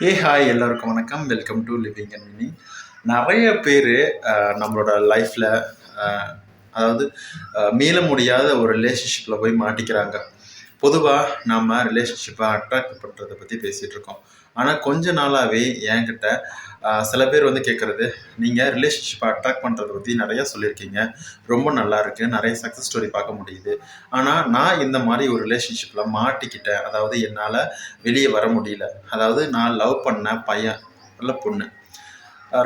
Hi எல்லாருக்கும் வணக்கம். Welcome to living and winning. நிறைய பேர் நம்மளோட லைஃப்பில் அதாவது மீள முடியாத ஒரு ரிலேஷன்ஷிப்பில் போய் மாட்டிக்கிறாங்க. பொதுவாக நம்ம ரிலேஷன்ஷிப்பை அட்ராக்ட் பண்ணுறதை பற்றி பேசிகிட்டு இருக்கோம். ஆனால் கொஞ்ச நாளாகவே என்கிட்ட சில பேர் வந்து கேட்குறது, நீங்கள் ரிலேஷன்ஷிப்பை அட்ராக்ட் பண்ணுறதை பற்றி நிறையா சொல்லியிருக்கீங்க, ரொம்ப நல்லா இருக்குது, நிறைய சக்ஸஸ் ஸ்டோரி பார்க்க முடியுது. ஆனால் நான் இந்த மாதிரி ஒரு ரிலேஷன்ஷிப்பில் மாட்டிக்கிட்டேன், அதாவது என்னால் வெளியே வர முடியல. அதாவது நான் லவ் பண்ண பையன் இல்லை பொண்ணு,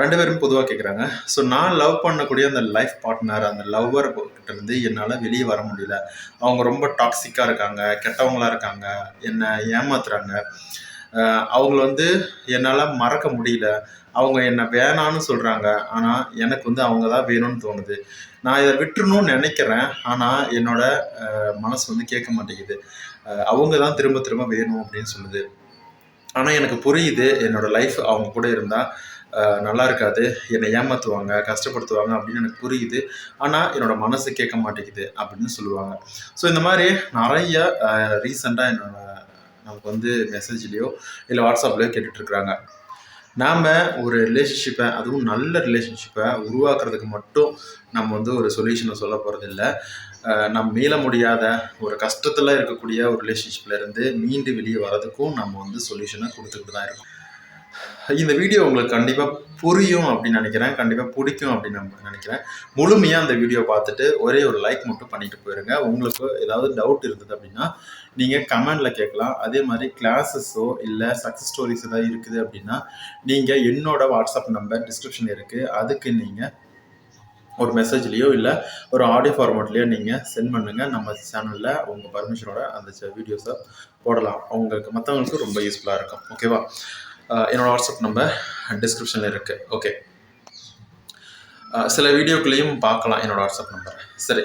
ரெண்டு பேரும் பொதுவாக கேட்குறாங்க. ஸோ நான் லவ் பண்ணக்கூடிய அந்த லைஃப் பார்ட்னர், அந்த லவ்வர் கிட்டேருந்து என்னால் வெளியே வர முடியல. அவங்க ரொம்ப டாக்ஸிக்காக இருக்காங்க, கெட்டவங்களாக இருக்காங்க, என்னை ஏமாத்துறாங்க. அவங்கள வந்து என்னால் மறக்க முடியல. அவங்க என்னை வேணான்னு சொல்கிறாங்க, ஆனால் எனக்கு வந்து அவங்க தான் வேணும்னு தோணுது. நான் இதை விட்டுறணும்னு நினைக்கிறேன், ஆனால் என்னோட மனசு வந்து கேட்க மாட்டேங்குது. அவங்க தான் திரும்ப திரும்ப வேணும் அப்படின்னு சொல்லுது. ஆனால் எனக்கு புரியுது, என்னோடய லைஃப் அவங்க கூட இருந்தால் நல்லா இருக்காது, என்னை ஏமாற்றுவாங்க, கஷ்டப்படுத்துவாங்க அப்படின்னு எனக்கு புரியுது. ஆனால் என்னோடய மனசு கேட்க மாட்டேங்குது அப்படின்னு சொல்லுவாங்க. ஸோ இந்த மாதிரி நிறைய ரீசெண்டாக நமக்கு வந்து மெசேஜ்லேயோ இல்லை வாட்ஸ்அப்லேயோ கேட்டுட்ருக்குறாங்க. நாம் ஒரு ரிலேஷன்ஷிப்பை, அதுவும் நல்ல ரிலேஷன்ஷிப்பை உருவாக்குறதுக்கு மட்டும் நம்ம வந்து ஒரு சொல்யூஷனை சொல்ல போகிறதில்ல. நம்ம மீள முடியாத ஒரு கஷ்டத்தில் இருக்கக்கூடிய ஒரு ரிலேஷன்ஷிப்லேருந்து மீண்டு வெளியே வர்றதுக்கும் நம்ம வந்து சொல்யூஷனை கொடுத்துக்கிட்டு தான் இருக்கோம். இந்த வீடியோ உங்களுக்கு கண்டிப்பாக புரியும் அப்படின்னு நினைக்கிறேன், கண்டிப்பாக பிடிக்கும் அப்படின்னு நான் நினைக்கிறேன். முழுமையாக அந்த வீடியோ பார்த்துட்டு ஒரே ஒரு லைக் மட்டும் பண்ணிட்டு போயிருங்க. உங்களுக்கு ஏதாவது டவுட் இருந்தது அப்படின்னா நீங்கள் கமெண்டில் கேட்கலாம். அதே மாதிரி கிளாஸஸோ இல்லை சக்ஸஸ் ஸ்டோரிஸ் ஏதாவது இருக்குது அப்படின்னா நீங்கள் என்னோட வாட்ஸ்அப் நம்பர் டிஸ்கிரிப்ஷன் இருக்குது, அதுக்கு நீங்கள் ஒரு மெசேஜ்லேயோ இல்லை ஒரு ஆடியோ ஃபார்மேட்லேயோ நீங்கள் சென்ட் பண்ணுங்கள். நம்ம சேனலில் உங்கள் பர்மிஷனோட அந்த வீடியோஸை போடலாம். அவங்களுக்கு மற்றவங்களுக்கு ரொம்ப யூஸ்ஃபுல்லாக இருக்கும். ஓகேவா? என்னோடய வாட்ஸ்அப் நம்பர் டிஸ்கிரிப்ஷனில் இருக்குது. ஓகே, சில வீடியோக்குள்ளேயும் பார்க்கலாம் என்னோடய வாட்ஸ்அப் நம்பர். சரி,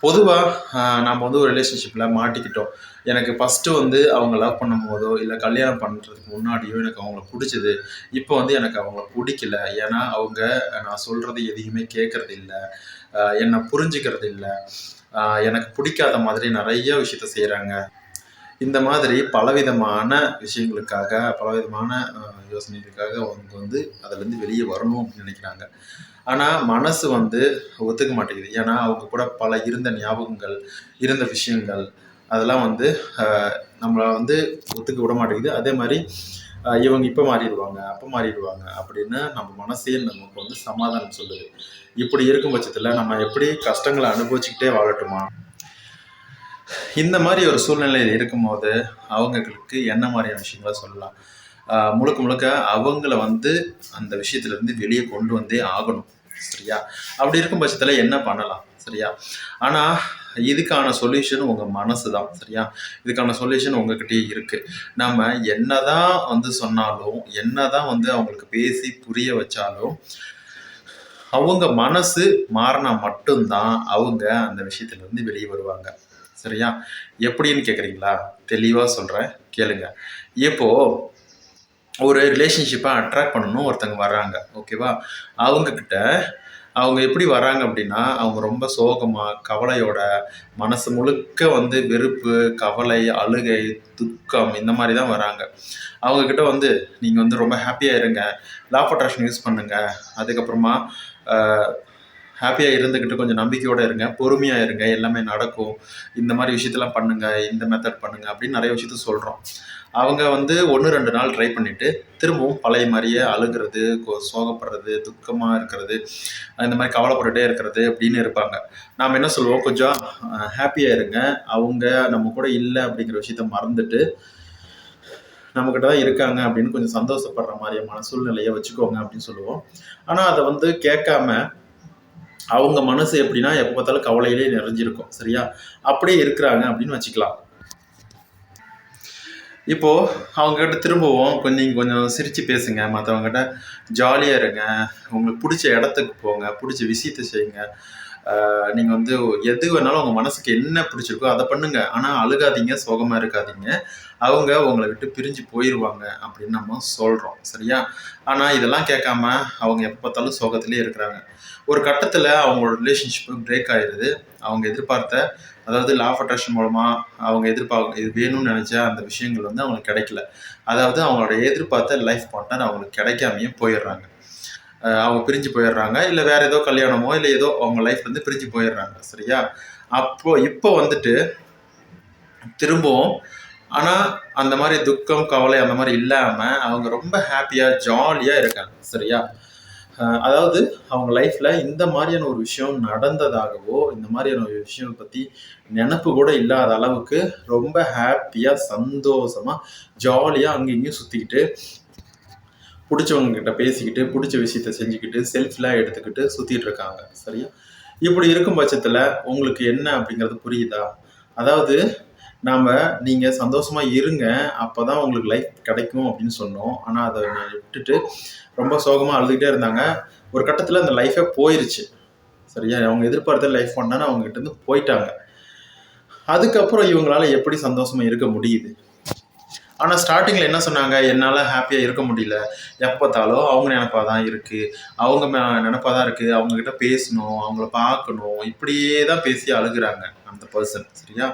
பொதுவாக நம்ம வந்து ஒரு ரிலேஷன்ஷிப்பில் மாட்டிக்கிட்டோம். எனக்கு ஃபஸ்ட்டு வந்து அவங்க லவ் பண்ணும் போதோ இல்லை கல்யாணம் பண்ணுறதுக்கு முன்னாடியோ எனக்கு அவங்கள பிடிச்சிது. இப்போ வந்து எனக்கு அவங்கள பிடிக்கல. ஏன்னா அவங்க நான் சொல்கிறது எதையுமே கேட்குறது இல்லை, என்னை புரிஞ்சுக்கிறது இல்லை, எனக்கு பிடிக்காத மாதிரி நிறைய விஷயத்த செய்கிறாங்க. இந்த மாதிரி பலவிதமான விஷயங்களுக்காக, பலவிதமான யோசனைகளுக்காக அவங்க வந்து அதிலேருந்து வெளியே வரணும் அப்படின்னு நினைக்கிறாங்க. ஆனால் மனசு வந்து ஒத்துக்க மாட்டேங்குது. ஏன்னா அவங்க கூட பல இருந்த ஞாபகங்கள், இருந்த விஷயங்கள், அதெல்லாம் வந்து நம்மளை வந்து ஒத்துக்க விட மாட்டேங்குது. அதே மாதிரி இவங்க இப்போ மாறிடுவாங்க, அப்போ மாறிடுவாங்க அப்படின்னு நம்ம மனசே நமக்கு வந்து சமாதானம் சொல்லுது. இப்படி இருக்கும் பட்சத்தில் நம்ம எப்படி கஷ்டங்களை அனுபவிச்சுக்கிட்டே வாழட்டுமா? இந்த மாதிரி ஒரு சூழ்நிலையில் இருக்கும்போது அவங்களுக்கு என்ன மாதிரியான விஷயங்களை சொல்லலாம்? முழுக்க முழுக்க அவங்கள வந்து அந்த விஷயத்துலேருந்து வெளியே கொண்டு வந்தே ஆகணும். சரியா? அப்படி இருக்கும் பட்சத்தில் என்ன பண்ணலாம்? சரியா? ஆனால் இதுக்கான சொல்யூஷன் உங்கள் மனசு தான். சரியா? இதுக்கான சொல்யூஷன் உங்ககிட்டயே இருக்குது. நம்ம என்ன தான் வந்து சொன்னாலும், என்ன தான் வந்து அவங்களுக்கு பேசி புரிய வச்சாலும், அவங்க மனசு மாறினா மட்டும்தான் அவங்க அந்த விஷயத்துலேருந்து வெளியே வருவாங்க. சரியா? எப்படின்னு கேட்குறீங்களா? தெளிவாக சொல்கிறேன், கேளுங்க. இப்போது ஒரு ரிலேஷன்ஷிப்பை அட்ராக்ட் பண்ணணும் ஒருத்தங்க வர்றாங்க. ஓகேவா? அவங்கக்கிட்ட அவங்க எப்படி வராங்க அப்படின்னா, அவங்க ரொம்ப சோகமாக, கவலையோட, மனசு முழுக்க வந்து வெறுப்பு, கவலை, அழுகை, துக்கம், இந்த மாதிரி தான் வராங்க. அவங்கக்கிட்ட வந்து நீங்கள் வந்து ரொம்ப ஹாப்பியாக இருங்க, லா ஆஃப் அட்ராக்ஷன் யூஸ் பண்ணுங்கள், அதுக்கப்புறமா ஹாப்பியாக இருந்துக்கிட்டு கொஞ்சம் நம்பிக்கையோடு இருங்க, பொறுமையாக இருங்க, எல்லாமே நடக்கும், இந்த மாதிரி விஷயத்தெல்லாம் பண்ணுங்கள், இந்த மெத்தட் பண்ணுங்கள் அப்படின்னு நிறைய விஷயத்த சொல்கிறோம். அவங்க வந்து 1-2 நாள் ட்ரை பண்ணிவிட்டு திரும்பவும் பழைய மாதிரியே அழுகிறது, சோகப்படுறது, துக்கமாக இருக்கிறது, இந்த மாதிரி கவலைப்பட்டுகிட்டே இருக்கிறது அப்படின்னு இருப்பாங்க. நாம் என்ன சொல்லுவோம், கொஞ்சம் ஹாப்பியாக இருங்க, அவங்க நம்ம கூட இல்லை அப்படிங்கிற விஷயத்த மறந்துட்டு நம்மக்கிட்ட தான் இருக்காங்க அப்படின்னு கொஞ்சம் சந்தோஷப்படுற மாதிரியான சூழ்நிலையை வச்சுக்கோங்க அப்படின்னு சொல்லுவோம். ஆனால் அதை வந்து கேட்காம அவங்க மனசு எப்படின்னா எப்போ பார்த்தாலும் கவலையிலே நிறைஞ்சிருக்கும். சரியா? அப்படியே இருக்கிறாங்க அப்படின்னு வச்சுக்கலாம். இப்போது அவங்ககிட்ட திரும்பவும் கொஞ்சம் சிரித்து பேசுங்க, மற்றவங்ககிட்ட ஜாலியாக இருங்க, உங்களுக்கு பிடிச்ச இடத்துக்கு போங்க, பிடிச்ச விஷயத்த செய்யுங்க. நீங்கள் வந்து எது வேணாலும் உங்கள் மனசுக்கு என்ன பிடிச்சிருக்கோ அதை பண்ணுங்கள். ஆனால் அழுகாதீங்க, சோகமாக இருக்காதீங்க. அவங்க உங்களை விட்டு பிரிஞ்சு போயிடுவாங்க அப்படின்னு நம்ம சொல்கிறோம். சரியா? ஆனால் இதெல்லாம் கேட்காம அவங்க எப்போ பார்த்தாலும் சோகத்திலே இருக்கிறாங்க. ஒரு கட்டத்தில் அவங்களோட ரிலேஷன்ஷிப்பு பிரேக் ஆகிடுது. அவங்க எதிர்பார்த்த அதாவது லா ஆஃப் அட்ராக்ஷன் மூலமாக அவங்க இது வேணும்னு நினச்ச அந்த விஷயங்கள் வந்து அவங்களுக்கு கிடைக்கல. அதாவது அவங்களோட எதிர்பார்த்த லைஃப் பார்ட்னர் அவங்களுக்கு கிடைக்காமையே போயிடுறாங்க. அவங்க பிரிஞ்சு போயிடுறாங்க, இல்லை வேற ஏதோ கல்யாணமோ இல்லை ஏதோ அவங்க லைஃப் வந்து பிரிஞ்சு போயிடுறாங்க. சரியா? இப்போ வந்துட்டு திரும்பவும் ஆனால் அந்த மாதிரி துக்கம் கவலை அந்த மாதிரி இல்லாமல் அவங்க ரொம்ப ஹாப்பியாக ஜாலியாக இருக்காங்க. சரியா? அதாவது அவங்க லைஃப்பில் இந்த மாதிரியான ஒரு விஷயம் நடந்ததாகவோ இந்த மாதிரியான ஒரு விஷயம் பற்றி நினப்பு கூட இல்லாத அளவுக்கு ரொம்ப ஹாப்பியாக சந்தோஷமாக ஜாலியாக அங்கே இங்கேயும் சுற்றிக்கிட்டு பிடிச்சவங்க கிட்ட பேசிக்கிட்டு பிடிச்ச விஷயத்த செஞ்சுக்கிட்டு செல்ஃபிலாம் எடுத்துக்கிட்டு சுற்றிட்டு இருக்காங்க. சரியா? இப்படி இருக்கும் பட்சத்தில் உங்களுக்கு என்ன அப்படிங்கிறது புரியுதா? அதாவது நீங்கள் சந்தோஷமாக இருங்க, அப்போ தான் உங்களுக்கு லைஃப் கிடைக்கும் அப்படின்னு சொன்னோம். ஆனால் அதை விட்டுட்டு ரொம்ப சோகமாக அழுதுகிட்டே இருந்தாங்க. ஒரு கட்டத்தில் அந்த லைஃபே போயிருச்சு. சரியா? அவங்க எதிர்பார்த்த லைஃப் பண்ணான்னு அவங்ககிட்ட போயிட்டாங்க. அதுக்கப்புறம் இவங்களால எப்படி சந்தோஷமாக இருக்க முடியுது? ஆனால் ஸ்டார்டிங்கில் என்ன சொன்னாங்க, என்னால் ஹாப்பியாக இருக்க முடியல, எப்போ பார்த்தாலும் அவங்க நினப்பாக தான் இருக்குது, அவங்க நினப்பாக தான் இருக்குது, அவங்கக்கிட்ட பேசணும், அவங்கள பார்க்கணும், இப்படியே தான் பேசி அழுகுறாங்க அந்த பர்சன். சரியா?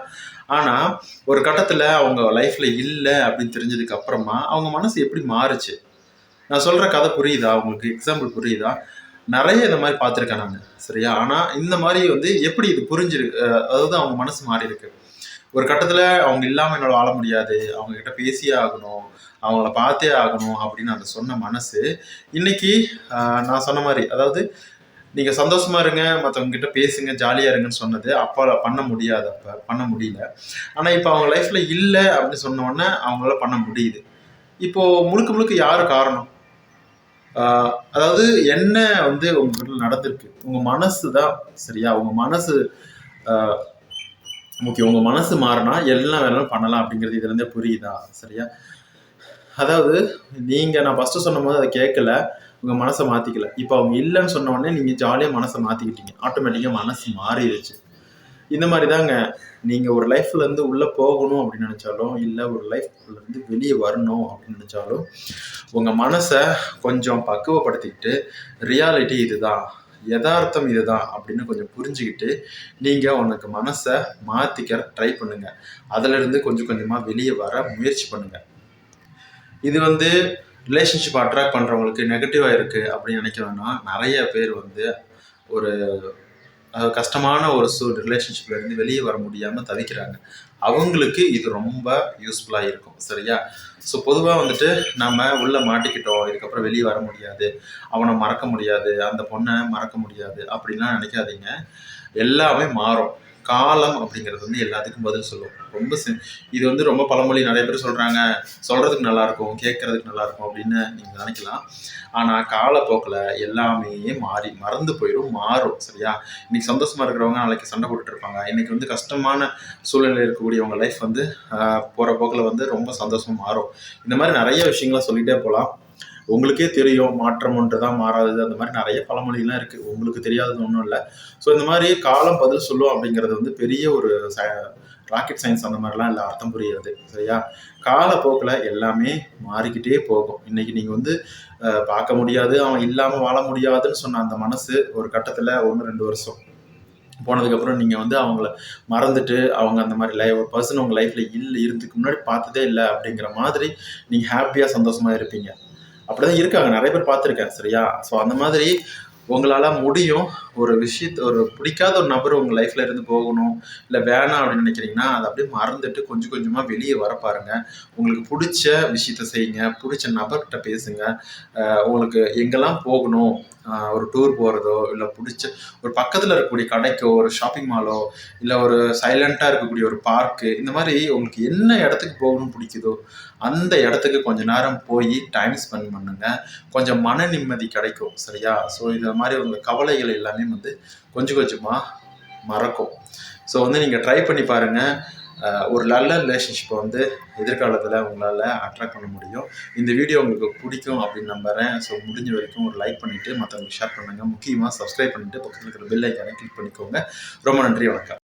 ஆனால் ஒரு கட்டத்தில் அவங்க லைஃப்பில் இல்லை அப்படின்னு தெரிஞ்சதுக்கு அப்புறமா அவங்க மனசு எப்படி மாறுச்சு? நான் சொல்கிற கதை புரியுதா உங்களுக்கு? எக்ஸாம்பிள் புரியுதா? நிறைய இந்த மாதிரி பார்த்துருக்கேன் நான். சரியா? ஆனால் இந்த மாதிரி வந்து எப்படி இது புரிஞ்சிருக்கு, அதாவது அவங்க மனசு மாறி இருக்கு. ஒரு கட்டத்தில் அவங்க இல்லாமல் என்னால் வாழ முடியாது, அவங்கக்கிட்ட பேசியே ஆகணும், அவங்கள பார்த்தே ஆகணும் அப்படின்னு அந்த சொன்ன மனசு இன்னைக்கு நான் சொன்ன மாதிரி, அதாவது நீங்கள் சந்தோஷமா இருங்க, மற்றவங்க கிட்ட பேசுங்க, ஜாலியாக இருங்கன்னு சொன்னது அப்போ பண்ண முடியாது, அப்போ பண்ண முடியல. ஆனால் இப்போ அவங்க லைஃப்பில் இல்லை அப்படின்னு சொன்ன உடனே அவங்களால பண்ண முடியுது. இப்போது முழுக்க முழுக்க யார் காரணம்? அதாவது என்ன வந்து உங்ககிட்ட நடந்திருக்கு, உங்கள் மனசு தான். சரியா? உங்கள் மனசு முக்கியம். உங்கள் மனசு மாறினா எல்லாம் வேலையும் பண்ணலாம் அப்படிங்கிறது இதுலேருந்தே புரியுதா? சரியா? அதாவது நான் ஃபஸ்ட்டு சொன்னும் போது அதை கேட்கல, உங்கள் மனசை மாற்றிக்கல. இப்போ அவங்க இல்லைன்னு சொன்ன உடனே நீங்கள் ஜாலியாக மனசை மாற்றிக்கிட்டீங்க, ஆட்டோமேட்டிக்காக மனசு மாறிடுச்சு. இந்த மாதிரி தாங்க, நீங்கள் ஒரு லைஃப்லேருந்து உள்ளே போகணும் அப்படின்னு நினச்சாலும், இல்லை ஒரு லைஃப்லேருந்து வெளியே வரணும் அப்படின்னு நினச்சாலும், உங்கள் மனசை கொஞ்சம் பக்குவப்படுத்திக்கிட்டு ரியாலிட்டி இதுதான், யதார்த்தம் இதுதான் அப்படின்னு கொஞ்சம் புரிஞ்சுக்கிட்டு நீங்கள் உனக்கு மனசை மாற்றிக்க ட்ரை பண்ணுங்கள். அதிலிருந்து கொஞ்சம் கொஞ்சமாக வெளியே வர முயற்சி பண்ணுங்கள். இது வந்து ரிலேஷன்ஷிப் அட்ராக்ட் பண்ணுறவங்களுக்கு நெகட்டிவாக இருக்குது அப்படின்னு நினைக்க வேணாம். நிறைய பேர் வந்து ஒரு கஷ்டமான ஒரு ரிலேஷன்ஷிப்லேருந்து வெளியே வர முடியாமல் தவிக்கிறாங்க. அவங்களுக்கு இது ரொம்ப யூஸ்ஃபுல்லாக இருக்கும். சரியா? ஸோ பொதுவாக வந்துட்டு நம்ம உள்ளே மாட்டிக்கிட்டோம், இதுக்கப்புறம் வெளியே வர முடியாது, அவனை மறக்க முடியாது, அந்த பொண்ணை மறக்க முடியாது அப்படின்லாம் நினைக்காதீங்க. எல்லாமே மாறும். காலம் அப்படிங்கிறது வந்து எல்லாத்துக்கும் பதில் சொல்லும். இது வந்து ரொம்ப பழமொழி, நிறைய பேர் சொல்கிறாங்க, சொல்கிறதுக்கு நல்லாயிருக்கும், கேட்குறதுக்கு நல்லாயிருக்கும் அப்படின்னு நீங்கள் நினைக்கலாம். ஆனால் காலப்போக்கில் எல்லாமே மறந்து போயிடும், மாறும். சரியா? இன்றைக்கி சந்தோஷமாக இருக்கிறவங்க நாளைக்கு சண்டை போட்டுட்டு இருப்பாங்க. இன்றைக்கி வந்து கஷ்டமான சூழ்நிலை இருக்கக்கூடியவங்க லைஃப் வந்து போகிற போக்கில் வந்து ரொம்ப சந்தோஷமாக மாறும். இந்த மாதிரி நிறைய விஷயங்களை சொல்லிகிட்டே போகலாம். உங்களுக்கே தெரியும், மாற்றம் ஒன்று தான் மாறாதது, அந்த மாதிரி நிறைய பழமொழிலாம் இருக்குது, உங்களுக்கு தெரியாதது ஒன்றும் இல்லை. ஸோ இந்த மாதிரி காலம் பதில் சொல்லும் அப்படிங்கிறது வந்து பெரிய ஒரு ராக்கெட் சயின்ஸ் அந்த மாதிரிலாம் இல்லை, அர்த்தம் புரியாது. சரியா? காலப்போக்கில் எல்லாமே மாறிக்கிட்டே போகும். இன்றைக்கி நீங்கள் வந்து பார்க்க முடியாது, அவன் இல்லாமல் வாழ முடியாதுன்னு சொன்ன அந்த மனசு ஒரு கட்டத்தில் 1-2 வருஷம் போனதுக்கப்புறம் நீங்கள் வந்து அவங்கள மறந்துட்டு, அவங்க அந்த மாதிரி ஒரு பர்சன் உங்கள் லைஃப்பில் இருந்துக்கு முன்னாடி பார்த்ததே இல்லை அப்படிங்கிற மாதிரி நீங்கள் ஹாப்பியாக சந்தோஷமாக இருப்பீங்க. அப்படிதான் இருக்காங்க, நிறைய பேர் பார்த்துருக்கேன். சரியா? ஸோ அந்த மாதிரி உங்களால் முடியும். ஒரு பிடிக்காத ஒரு நபர் உங்கள் லைஃப்பில் இருந்து போகணும், இல்லை வேணாம் அப்படின்னு நினைக்கிறீங்கன்னா அதை அப்படியே மறந்துட்டு கொஞ்சம் கொஞ்சமாக வெளியே வர பாருங்கள். உங்களுக்கு பிடிச்ச விஷயத்த செய்யுங்க, பிடிச்ச நபர்கிட்ட பேசுங்க. உங்களுக்கு எங்கெல்லாம் போகணும், ஒரு டூர் போகிறதோ, இல்லை பிடிச்ச ஒரு பக்கத்தில் இருக்கக்கூடிய கடைக்கோ, ஒரு ஷாப்பிங் மாலோ, இல்லை ஒரு சைலண்ட்டாக இருக்கக்கூடிய ஒரு பார்க்கு, இந்த மாதிரி உங்களுக்கு என்ன இடத்துக்கு போகணும்னு பிடிக்குதோ அந்த இடத்துக்கு கொஞ்சம் நேரம் போய் டைம் ஸ்பெண்ட் பண்ணுங்கள். கொஞ்சம் மன நிம்மதி கிடைக்கும். சரியா? ஸோ இந்த மாதிரி உங்கள் கவலைகள் எல்லாமே வந்து கொஞ்சம் கொஞ்சமாக மறக்கும். ஸோ வந்து நீங்கள் ட்ரை பண்ணி பாருங்கள். ஒரு நல்ல ரிலேஷன்ஷிப்பை வந்து எதிர்காலத்தில் உங்களால் அட்ராக்ட் பண்ண முடியும். இந்த வீடியோ உங்களுக்கு பிடிக்கும் அப்படின்னு நம்புகிறேன். ஸோ முடிஞ்ச வரைக்கும் ஒரு லைக் பண்ணிவிட்டு மற்றவங்களுக்கு ஷேர் பண்ணுங்கள். முக்கியமாக சப்ஸ்கிரைப் பண்ணிவிட்டு பக்கத்தில் இருக்கிற பெல் ஐக்கானை கிளிக் பண்ணிக்கோங்க. ரொம்ப நன்றி, வணக்கம்.